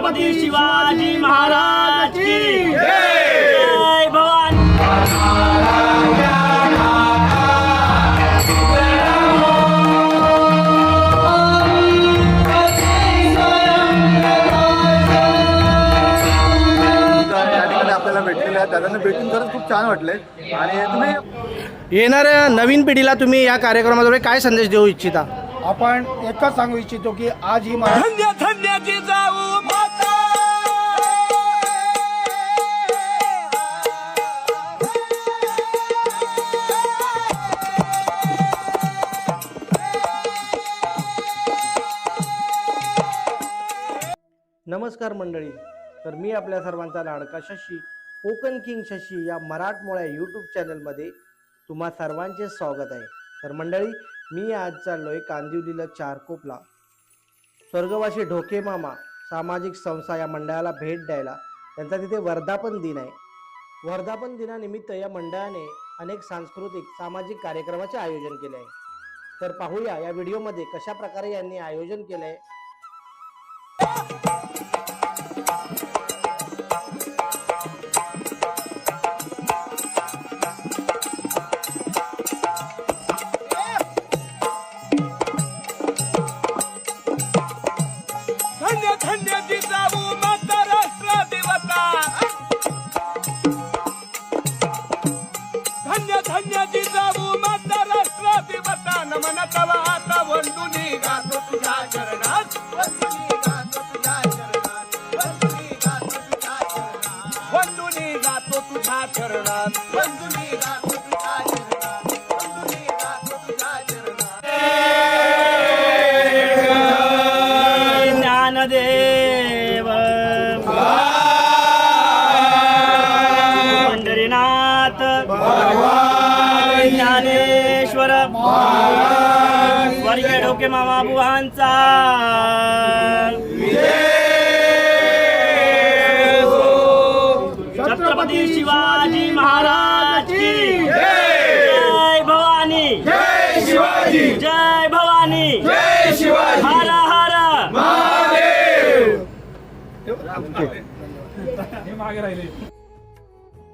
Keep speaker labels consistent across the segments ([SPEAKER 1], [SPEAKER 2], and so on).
[SPEAKER 1] छत्रपती शिवाजी महाराज की जय भवानी।
[SPEAKER 2] आपल्याला भेटलेले आहेत, दादांना भेटून खरंच खूप छान वाटले। आणि तुम्ही
[SPEAKER 3] येणाऱ्या नवीन पिढीला तुम्ही या कार्यक्रमाद्वारे काय संदेश देऊ इच्छिता?
[SPEAKER 4] आपण एकच सांगू इच्छितो की आज ही
[SPEAKER 1] धन्याची जाऊ माता।
[SPEAKER 3] नमस्कार मंडळी, तर मी आपल्या सर्वांचा लाडका शशी, कोकण किंग शशी या मराठमोळ्या यूट्यूब चॅनलमध्ये तुम्हा सर्वांचे स्वागत आहे। तर मंडळी, मी आज चाललोय कांदिवलीला चारकोपला स्वर्गवासी ढोके मामा सामाजिक संस्था या मंडळाला भेट द्यायला। त्यांचा तिथे वर्धापन दिन आहे। वर्धापन दिनानिमित्त या मंडळाने अनेक सांस्कृतिक सामाजिक कार्यक्रमाचे आयोजन केले आहे। तर पाहूया या व्हिडिओमध्ये कशा प्रकारे यांनी आयोजन केले आहे।
[SPEAKER 1] धन्याची जाऊ माता राष्ट्र देवता। धन्याची जाऊ माता राष्ट्र देवता। नमन तव आता वंदुनी गातो तुझ्या चरणात। वंदुनी गातो तुझ्या चरणात। वंदुनी गातो तुझ्या चरणात। वंदुनी गातो तुझ्या चरणात। वंदुनी गातो तुझ्या चरणात। वंदुनी गातो तुझ्या चरणात। ज्ञानदेव पंढरीनाथ ज्ञानेश्वर स्वर्गीय ढोके मामा बुवांचा छत्रपती शिवाजी महाराज की जय भवानी। जय शिवाजी। जय भवानी। जय शिवाजी। हर हर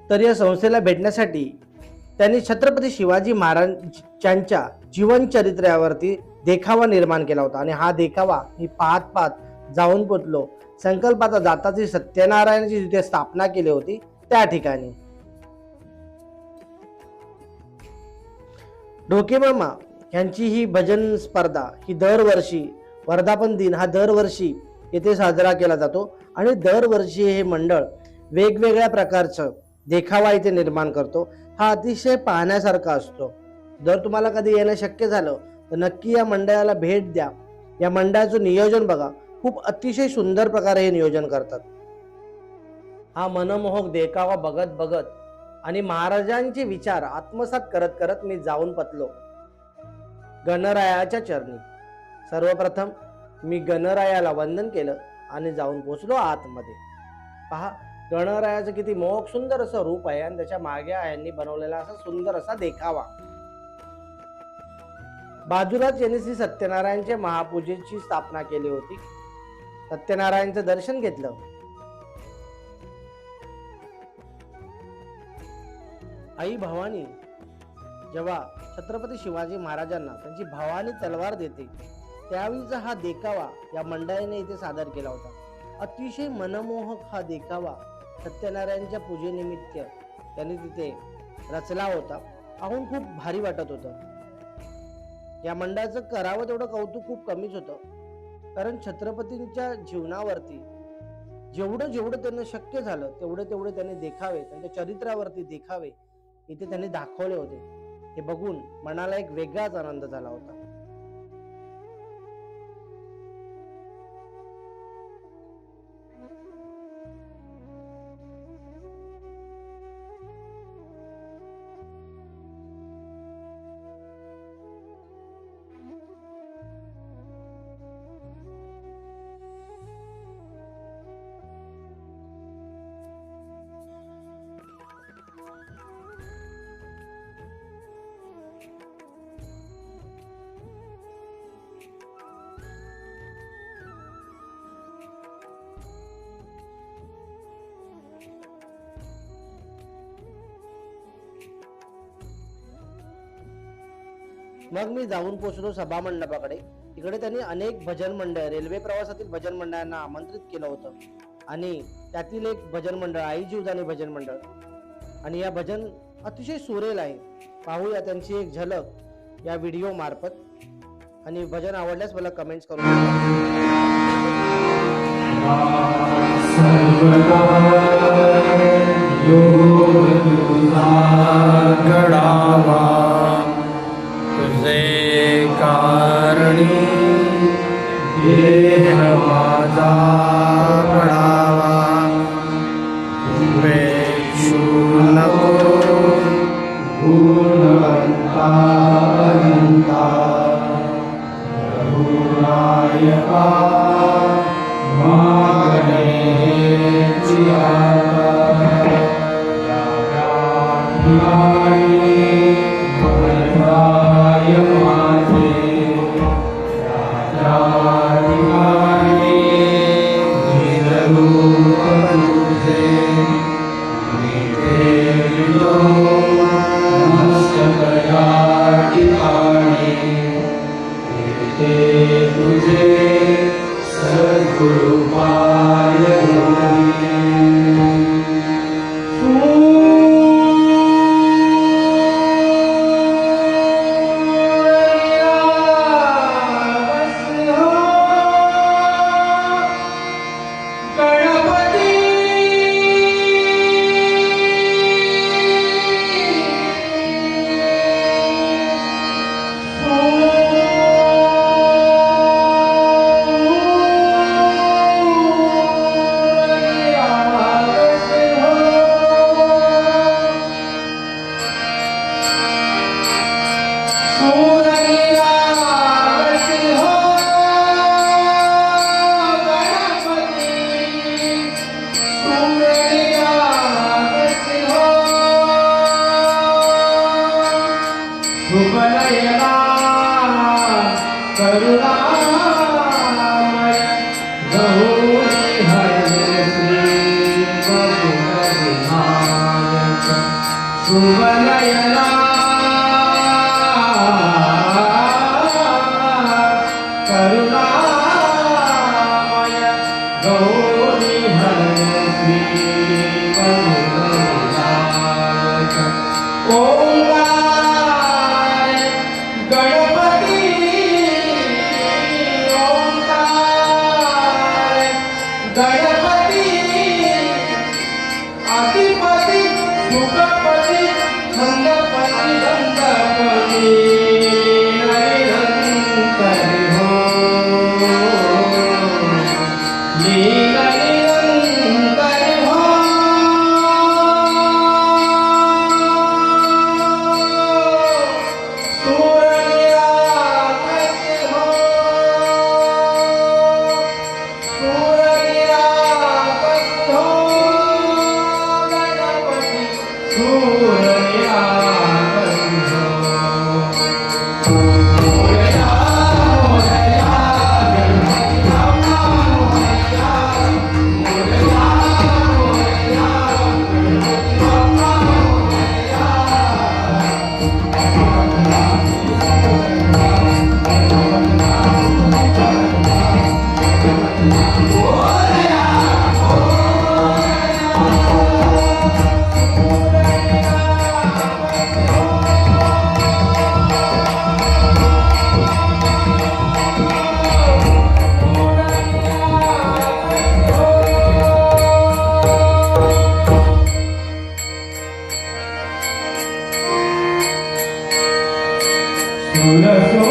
[SPEAKER 3] तर या संस्थेला भेटण्यासाठी त्यांनी छत्रपती शिवाजी महाराजांच्या जीवन चरित्रावरती देखावा निर्माण केला होता। आणि हा देखावा मी पाहत पाहत जाऊन पोचलो संकल्पाचा दाताची सत्यनारायणाची जिथे स्थापना केली होती त्या ठिकाणी। ढोके मामा यांची ही भजन स्पर्धा ही दरवर्षी, वर्धापन दिन हा दरवर्षी येथे साजरा केला जातो। आणि दरवर्षी हे मंडळ वेगवेगळ्या प्रकारचं देखावा इथे निर्माण करतो। हा अतिशय पाहण्यासारखा असतो। जर तुम्हाला कधी येणं शक्य झालं तर नक्की या मंडळाला भेट द्या। या मंडळाचं नियोजन बघा, खूप अतिशय सुंदर प्रकारे हे नियोजन करतात। हा मनमोहक देखावा बघत बघत आणि महाराजांचे विचार आत्मसात करत करत मी जाऊन पतलो गणरायाच्या चरणी। सर्वप्रथम मी गणरायाला वंदन केलं आणि जाऊन पोचलो आतमध्ये। पहा, गणरायाचं किती मोहक सुंदर असं रूप आहे आणि त्याच्या मागे यांनी बनवलेला असा सुंदर असा देखावा। बाजूलाच यांनी श्री सत्यनारायणच्या महापूजेची स्थापना केली होती। सत्यनारायणचं दर्शन घेतलं। आई भवानी जेव्हा छत्रपती शिवाजी महाराजांना त्यांची भवानी तलवार देते त्यावेळीचा हा देखावा या मंडळाने इथे सादर केला होता। अतिशय मनमोहक हा देखावा सत्यनारायणच्या पूजेनिमित्त त्यांनी तिथे रचला होता। पाहून खूप भारी वाटत होतं। या मंडळाचं करावं तेवढं कौतुक खूप कमीच होतं, कारण छत्रपतींच्या जीवनावरती जेवढं जेवढं त्यांना शक्य झालं तेवढे त्यांनी देखावे, त्यांच्या चरित्रावरती देखावे इथे त्यांनी दाखवले होते। हे बघून मनाला एक वेगळाच आनंद झाला होता। मग मी जाऊन पोहोचलो सभा मंडपाकडे. तिकडे त्यांनी अनेक भजन मंडळ, रेल्वे प्रवासातील भजन मंडळांना आमंत्रित केलं होतं आणि त्यातील एक भजन मंडळ आई जीवदानी भजन मंडळ. आणि या भजन अतिशय सुरेल आहे. पाहूया त्यांची एक झलक या व्हिडिओ मार्फत. आणि भजन आवडल्यास मला कमेंट्स करून
[SPEAKER 1] तुझे कारणी देह माझा पडावा, उपेक्षू नको गुणवंता रघुनायका मागण्याची तुझे सद्गुरु पाय करुणामय गौरी हरे श्री विनायक शुभनयना करुणामय गौरी हरे श्री विनायक ओंकार गणपती ओंकार गणपती अधिपती सुखपती छंदपती दंडपती निरंतरी हो निरंतरी हो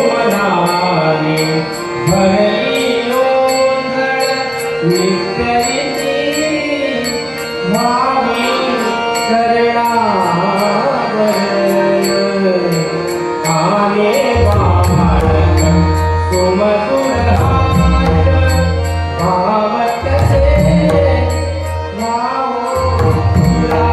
[SPEAKER 1] सुरसोमनाने भरली लोंढण नित्यरिती व्हावी शरणागत आले बाळक सुमधुर हास भावत से भावो तुला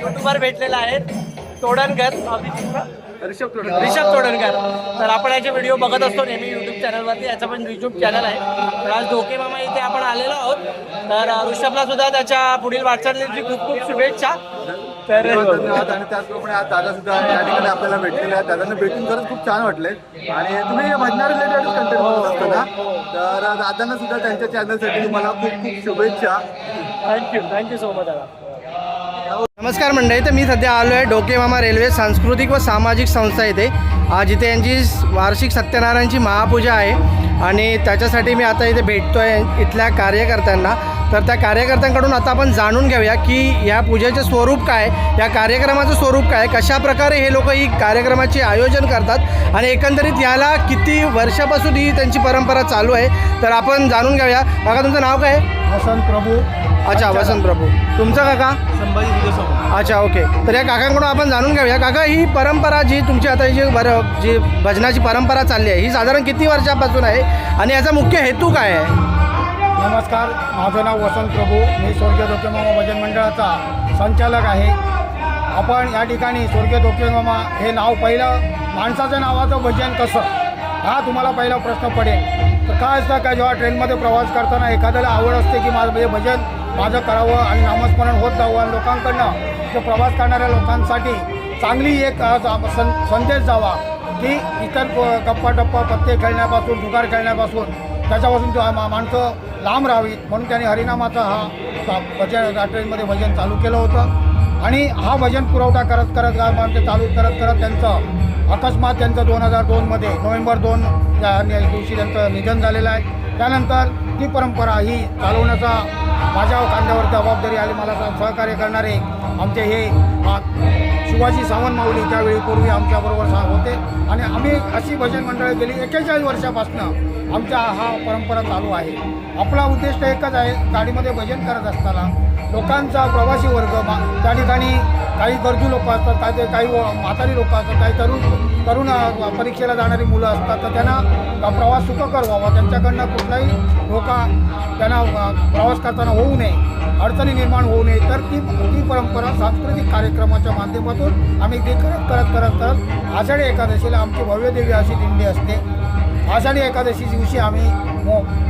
[SPEAKER 3] युट्यूबर भेटलेला आहे तोडणकर, ऋषभ तोडणकर. तर आपण याचे व्हिडिओ बघत असतो नेहमी यूट्यूब चॅनलवरती. याचा पण यूट्यूब चॅनल आहे. तर आज ढोके मामा इथे आपण आलेलो आहोत. तर ऋषभला सुद्धा त्याच्या पुढील वाटचालीची खूप खूप शुभेच्छा. तर
[SPEAKER 2] धन्यवाद. आणि त्याचप्रमाणे आज दादा सुद्धा या ठिकाणी आपल्याला भेटलेले आहेत. दादांना भेटून खरंच खूप छान वाटले. आणि तुम्ही भजना रिलेटेड कंटेंट बनवत असता ना, तर दादांना सुद्धा त्यांच्या चॅनलसाठी तुम्हाला खूप खूप शुभेच्छा.
[SPEAKER 3] थँक्यू सो मच दादा. नमस्कार मंडळी. तर मी सध्या आलो आहे ढोके मामा रेल्वे सांस्कृतिक व सामाजिक संस्था इथे. आज इथे यांची वार्षिक सत्यनारायणची महापूजा आहे आणि त्याच्यासाठी मी आता इथे भेटतो आहे इथल्या कार्यकर्त्यांना. तर त्या कार्यकर्त्यांकडून आता आपण जाणून घेऊया की या पूजेचे स्वरूप काय, या कार्यक्रमाचं स्वरूप काय, कशाप्रकारे हे लोक ही कार्यक्रमाचे आयोजन करतात आणि एकंदरीत याला किती वर्षापासून ही त्यांची परंपरा चालू आहे. तर आपण जाणून घेऊया. काका तुमचं नाव काय?
[SPEAKER 4] वसंत प्रभू.
[SPEAKER 3] अच्छा, वसंत प्रभू. तुमचं काका?
[SPEAKER 4] संभाजी विजय.
[SPEAKER 3] अच्छा, ओके. तर या काकांकडून आपण जाणून घेऊया. काका, ही परंपरा जी तुमची आता जी भजनाची परंपरा चालली आहे ही साधारण किती वर्षापासून आहे आणि याचा मुख्य हेतू काय आहे?
[SPEAKER 4] नमस्कार, माझं नाव वसंत प्रभू. मी स्वर्गीय ढोके मामा भजन मंडळाचा संचालक आहे. आपण या ठिकाणी स्वर्गीय ढोके मामा हे नाव, पहिलं माणसाचं नावाचं भजन कसं, हा तुम्हाला पहिला प्रश्न पडेल. तर काय असतं का, जेव्हा ट्रेनमध्ये प्रवास करताना एखाद्याला आवड असते की माझं हे भजन माझं करावं आणि नामस्मरण होत जावं आणि लोकांकडनं ते प्रवास करणाऱ्या लोकांसाठी चांगली एक संदेश जावा की इतर गप्पा पत्ते खेळण्यापासून, जुगार खेळण्यापासून त्याच्यापासून माणसं लांब राहावीत. म्हणून त्यांनी हरिनामाचा हा भजन ट्रेनमध्ये भजन चालू केलं होतं. आणि हा भजन पुरवठा करत माणसं चालू करत त्यांचं अकस्मात त्यांचं 2002मध्ये नोव्हेंबर 2 या दिवशी त्यांचं निधन झालेलं आहे. त्यानंतर ती परंपरा ही चालवण्याचा माझ्या खांद्यावर जबाबदारी आली. मला सहकार्य करणारे आमचे हे शिवाजी सावंत माऊली त्यावेळी पूर्वी आमच्याबरोबर होते आणि आम्ही अशी भजन मंडळं गेली 41 वर्षापासून आमच्या हा परंपरा चालू आहे. आपला उद्दिष्ट एकच आहे, गाडीमध्ये भजन करत असताना लोकांचा प्रवासी वर्ग, त्या ठिकाणी काही गरजू लोक असतात, काही म्हातारी लोक असतात, काही तरुण परीक्षेला जाणारी मुलं असतात. तर त्यांना प्रवास सुखकर व्हावा, त्यांच्याकडनं कुठलाही धोका त्यांना प्रवास करताना होऊ नये अडचणी निर्माण होऊ नये, तर ती परंपरा सांस्कृतिक कार्यक्रमाच्या माध्यमातून आम्ही ते करत आषाढी एकादशीला आमची भव्यदेवी अशी दिंडी असते. आषाढी एकादशी दिवशी आम्ही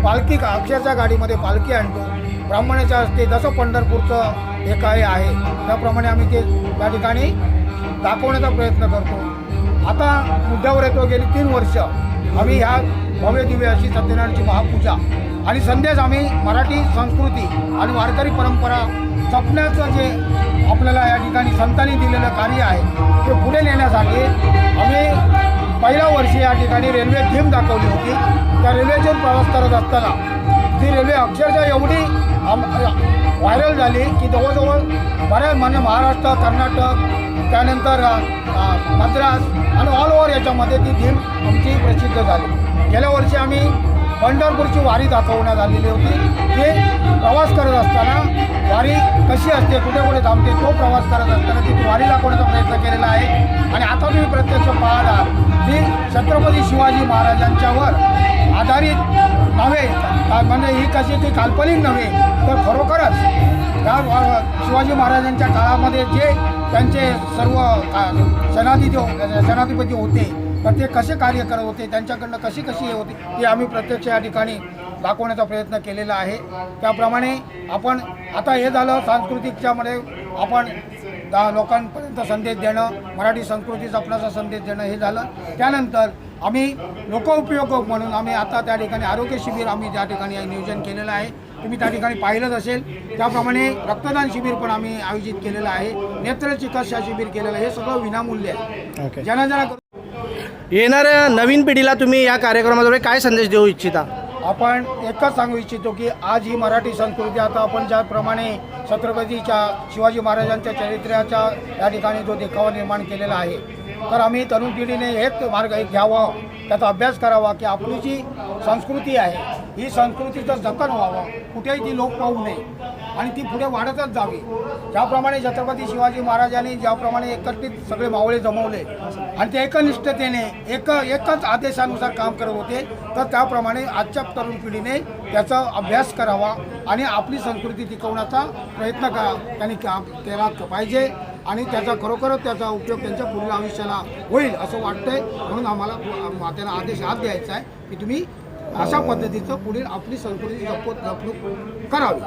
[SPEAKER 4] पालखी अक्षरच्या गाडीमध्ये पालखी आणतो. ब्राह्मणाच्या हस्ते जसं पंढरपूरचं एक आहे त्याप्रमाणे आम्ही ते त्या ठिकाणी दाखवण्याचा प्रयत्न करतो. आता मुद्द्यावर येतो, गेली 3 वर्ष आम्ही ह्या भव्य दिव्य अशी सत्यनारायणची महापूजा आणि संदेश आम्ही मराठी संस्कृती आणि वारकरी परंपरा जपण्याचं जे आपल्याला या ठिकाणी संतांनी दिलेलं कार्य आहे ते पुढे नेण्यासाठी आम्ही पहिल्या वर्षी या ठिकाणी रेल्वे थीम दाखवली होती. त्या रेल्वेतून प्रवास करत असताना ती रेल्वे अक्षरशः एवढी व्हायरल झाली की जवळजवळ बऱ्याच महाराष्ट्र, कर्नाटक, त्यानंतर मद्रास आणि ऑल ओव्हर याच्यामध्ये ती थीम आमची प्रसिद्ध झाली. गेल्या वर्षी आम्ही पंढरपूरची वारी दाखवण्यात आलेली होती. ते प्रवास करत असताना वारी कशी असते, कुठे कुठे थांबते, तो प्रवास करत असताना ती वारी दाखवण्याचा प्रयत्न केलेला आहे. आणि आता तुम्ही प्रत्यक्ष पाहता ती छत्रपती शिवाजी महाराजांच्यावर आधारित नव्हे, म्हणजे ही कशी ती काल्पनिक नव्हे, तर खरोखरच त्या शिवाजी महाराजांच्या काळामध्ये जे त्यांचे सर्व सेनाधिपती होते तर ते कसे कार्य करत होते, त्यांच्याकडनं कशी हे होती ती आम्ही प्रत्यक्ष या ठिकाणी दाखवण्याचा प्रयत्न केलेला आहे. त्याप्रमाणे आपण आता हे झालं सांस्कृतिकच्यामध्ये आपण लोकांपर्यंत संदेश देणं, मराठी संस्कृती जपण्याचा संदेश देणं हे झालं. त्यानंतर आम्ही लोकोपयोग म्हणून आम्ही आता त्या ठिकाणी आरोग्य शिबिर आम्ही त्या ठिकाणी नियोजन केलेलं आहे. तुम्ही त्या ठिकाणी पाहिलंच असेल. त्याप्रमाणे रक्तदान शिबिर पण आम्ही आयोजित केलेलं आहे. नेत्र चिकित्सा शिबिर केलेलं आहे. हे सगळं विनामूल्य आहे. ज्यांना
[SPEAKER 3] येणाऱ्या नवीन पिढीला तुम्ही या कार्यक्रमाद्वारे काय संदेश देऊ इच्छिता?
[SPEAKER 4] आपण एकच सांगू इच्छितो की आज ही मराठी संस्कृती आता आपण ज्याप्रमाणे छत्रपतीच्या शिवाजी महाराजांच्या चरित्राच्या या ठिकाणी जो देखावा निर्माण केलेला आहे, तर आम्ही तरुण पिढीने हेच मार्ग घ्यावा, त्याचा अभ्यास करावा की आपली जी संस्कृती आहे ही संस्कृतीचं जतन व्हावं, कुठेही ती लोप पाहू नये आणि ती पुढे वाढतच जावी. ज्याप्रमाणे छत्रपती शिवाजी महाराजांनी ज्याप्रमाणे एकत्रित सगळे मावळे जमवले आणि ते एकनिष्ठतेने एकच आदेशानुसार काम करत होते, तर त्याप्रमाणे आजच्या तरुण पिढीने त्याचा अभ्यास करावा आणि आपली संस्कृती टिकवण्याचा प्रयत्न त्यांनी केला पाहिजे आणि त्याचा खरोखरच त्याचा उपयोग त्यांच्या पुढील आयुष्याला होईल असं वाटतंय. म्हणून आम्हाला त्यांना आदेश हात द्यायचा आहे की तुम्ही अशा पद्धतीचं पुढील आपली संस्कृती जपणूक करावी.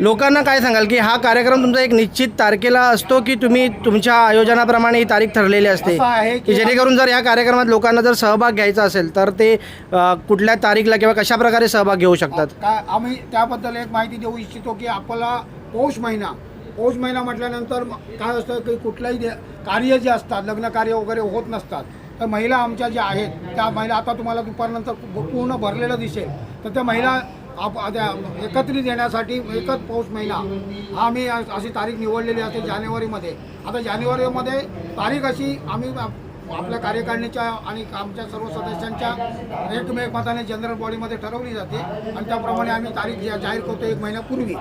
[SPEAKER 3] लोकांना काय सांगाल की हा कार्यक्रम तुमचा एक निश्चित तारखेला असतो की तुम्ही तुमच्या आयोजनाप्रमाणे ही तारीख ठरलेली असते?
[SPEAKER 4] असं आहे
[SPEAKER 3] की जेणेकरून जर या कार्यक्रमात लोकांना जर सहभाग घ्यायचा असेल तर ते कुठल्या तारीखला किंवा कशा प्रकारे सहभाग घेऊ शकतात?
[SPEAKER 4] काय आम्ही त्याबद्दल एक माहिती देऊ इच्छितो की आपला पौष महिना म्हटल्यानंतर काय असतं की कुठलंही कार्य जे असतात, लग्न कार्य वगैरे होत नसतात, तर महिला आमच्या ज्या आहेत त्या महिला आता तुम्हाला दुपारनंतर पूर्ण भरलेलं दिसेल, तर त्या महिला एकत्रित येण्यासाठी एकच पौष महिना हा आम्ही अशी तारीख निवडलेली असते जानेवारीमध्ये. आता जानेवारीमध्ये तारीख अशी आम्ही आपल्या कार्यकारिणीच्या आणि आमच्या सर्व सदस्यांच्या एकमेकाने जनरल बॉडीमध्ये ठरवली जाते आणि त्याप्रमाणे आम्ही तारीख जाहीर करतो 1 महिन्यापूर्वी.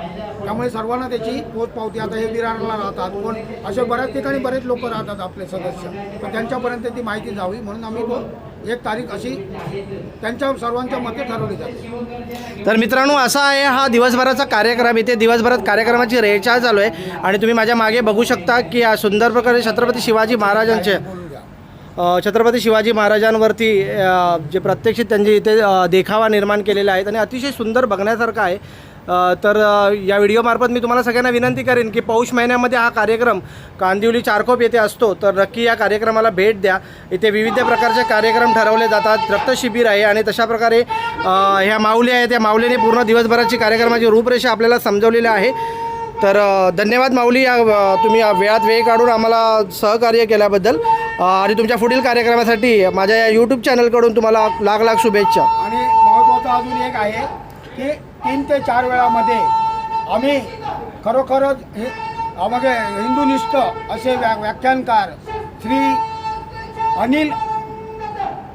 [SPEAKER 4] त्यामुळे सर्वांना त्याची पोचपावती, आता हे विरारला राहतात, कोण असे बऱ्याच ठिकाणी बरेच लोक राहतात आपले सदस्य, तर त्यांच्यापर्यंत ती माहिती जावी म्हणून आम्ही एक तारीख अशी त्यांच्या सर्वांच्या मते ठरवली जाते.
[SPEAKER 3] तर मित्रांनो, असा आहे हा दिवसभराचा कार्यक्रम. इथे दिवसभरात कार्यक्रमाची रेलचाल चालू आहे आणि तुम्ही माझ्या मागे बघू शकता की सुंदर प्रकारे छत्रपती शिवाजी महाराजांवरती जे प्रत्यक्षित त्यांचे इथे देखावा निर्माण केलेला आहे आणि अतिशय सुंदर बघण्यासारखा आहे. तर या व्हिडिओमार्फत मी तुम्हाला सगळ्यांना विनंती करेन की पौष महिन्यामध्ये हा कार्यक्रम कांदिवली चारकोप येथे असतो, तर नक्की या कार्यक्रमाला भेट द्या. इथे विविध प्रकारचे कार्यक्रम ठरवले जातात, रक्तशिबिर आहे आणि तशा प्रकारे ह्या माऊली आहेत, त्या माऊलीने पूर्ण दिवसभराची कार्यक्रमाची रूपरेषा आपल्याला समजवलेली आहे. तर धन्यवाद माऊली, तुम्ही वेळात वेळ काढून आम्हाला सहकार्य केल्याबद्दल आणि तुमच्या पुढील कार्यक्रमासाठी माझ्या या यूट्यूब चॅनलकडून तुम्हाला लाख शुभेच्छा.
[SPEAKER 4] आणि महत्त्वाचं अजून एक आहे की 3 ते 4 वेळामध्ये आम्ही खरोखरच म्हणजे हिंदुनिष्ठ असे व्याख्यानकार श्री अनिल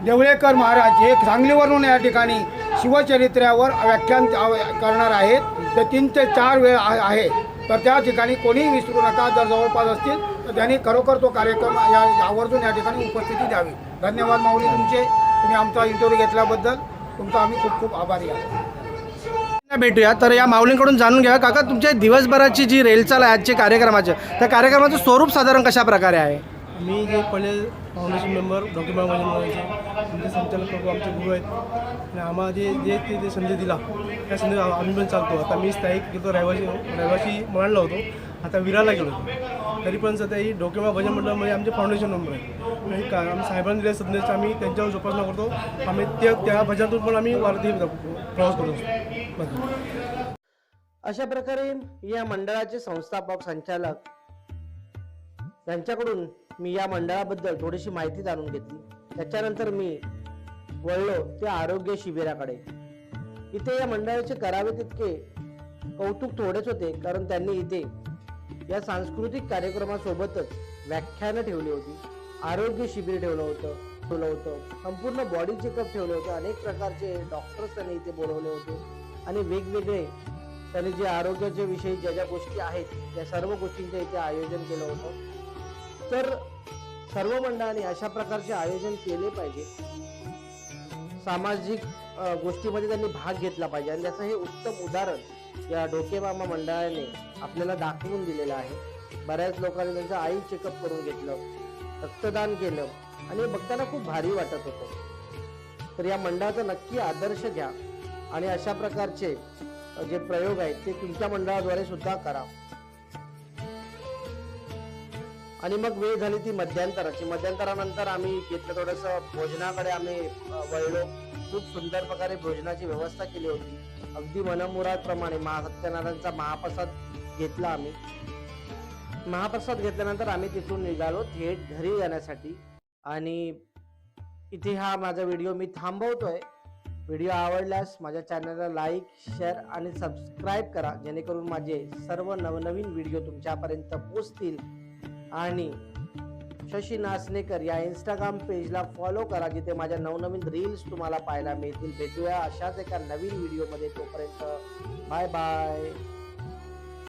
[SPEAKER 4] देवळेकर महाराज हे सांगलीवरून या ठिकाणी शिवचरित्रावर व्याख्यान करणार आहेत. ते 3 ते 4 वेळ आहे, तर त्या ठिकाणी कोणीही विसरू नका. जर जवळपास असतील तर त्यांनी खरोखर तो कार्यक्रम आवर्जून या ठिकाणी उपस्थिती द्यावी. धन्यवाद माऊली तुमचे, तुम्ही आमचा इंटरव्ह्यू घेतल्याबद्दल तुमचा आम्ही खूप खूप आभारी आहोत.
[SPEAKER 3] भेटूया. तर या माऊलींकडून जाणून घ्या काका, तुमच्या दिवसभराची जी रेलचाल आहे आजचे कार्यक्रमाचे, त्या कार्यक्रमाचं स्वरूप साधारण कशा प्रकारे आहे?
[SPEAKER 5] मी जे पहिले फाउंडेशन मेंबर डॉक्टर बाबाजी म्हणायचे आमचे संचालक प्रभू आमचे गुरु आहेत आणि आम्हाला जे संधी दिला त्या संधी आम्ही पण चालतो. आता मी स्थायिक गेलो रहिवासी मांडला होतो, आता विराला गेलो होतो. तरी पण सध्या ही डोकेमा भजन मंडळामध्ये आमचे फाउंडेशन मेंबर आहे आणि आम्ही साहेबांनी दिलेल्या संदेश आम्ही त्यांच्यावर जोपासना करतो. आम्ही त्या भजनातून पण आम्ही वारती प्रवास करतो.
[SPEAKER 3] अशा प्रकारे या मंडळाचे संस्थापक संचालक यांच्याकडून मी या मंडळाबद्दल थोडीशी माहिती जाणून घेतली. त्याच्यानंतर मी वळलो त्या आरोग्य शिबिराकडे. इथे या मंडळाचे करावे तितके कौतुक थोडेच होते, कारण त्यांनी इथे या सांस्कृतिक कार्यक्रमासोबतच व्याख्यानं ठेवली होती, आरोग्य शिबिर ठेवलं होतं, संपूर्ण बॉडी चेकअप ठेवलं होतं, अनेक प्रकारचे डॉक्टर्स त्यांनी इथे बोलवले होते आणि वेगवेगळे त्यांनी जे आरोग्याच्या विषयी ज्या गोष्टी आहेत त्या सर्व गोष्टींचे इथे आयोजन केलं होतं. तर सर्व मंडळांनी अशा प्रकारचे आयोजन केले पाहिजे, सामाजिक गोष्टीमध्ये त्यांनी भाग घेतला पाहिजे आणि त्याचं हे उत्तम उदाहरण या ढोकेमामा मंडळाने आपल्याला दाखवून दिलेलं आहे. बऱ्याच लोकांनी त्यांचं आई चेकअप करून घेतलं, रक्तदान केलं आणि बघताना खूप भारी वाटत होतं. तर या मंडळाचा नक्की आदर्श घ्या आणि अशा प्रकारचे जे प्रयोग आहेत ते तुमच्या मंडळाद्वारे सुद्धा करा. आणि मग वेळ झाली ती मध्यंतरानंतर आम्ही घेतलं थोडंसं भोजनाकडे आम्ही वळलो. खूप सुंदर प्रकारे भोजनाची व्यवस्था केली होती, अगदी मनमुरादप्रमाणे. सत्यनारायणचा महाप्रसाद घेतला आम्ही. महाप्रसाद घेतल्यानंतर आम्ही तिथून निघालो थेट घरी जाण्यासाठी. आणि इथे हा माझा व्हिडिओ मी थांबवतोय. व्हिडिओ आवडल्यास माझ्या चॅनलला लाईक, शेअर आणि सबस्क्राईब करा, जेणेकरून माझे सर्व नवनवीन व्हिडिओ तुमच्यापर्यंत पोहोचतील. आणि शशी नासनेकर या इंस्टाग्राम पेजला फॉलो करा, जिथे माझ्या नवनवीन रील्स तुम्हाला पाहायला मिळतील. भेटूया अशाच एका नवीन व्हिडिओमध्ये. तोपर्यंत बाय बाय.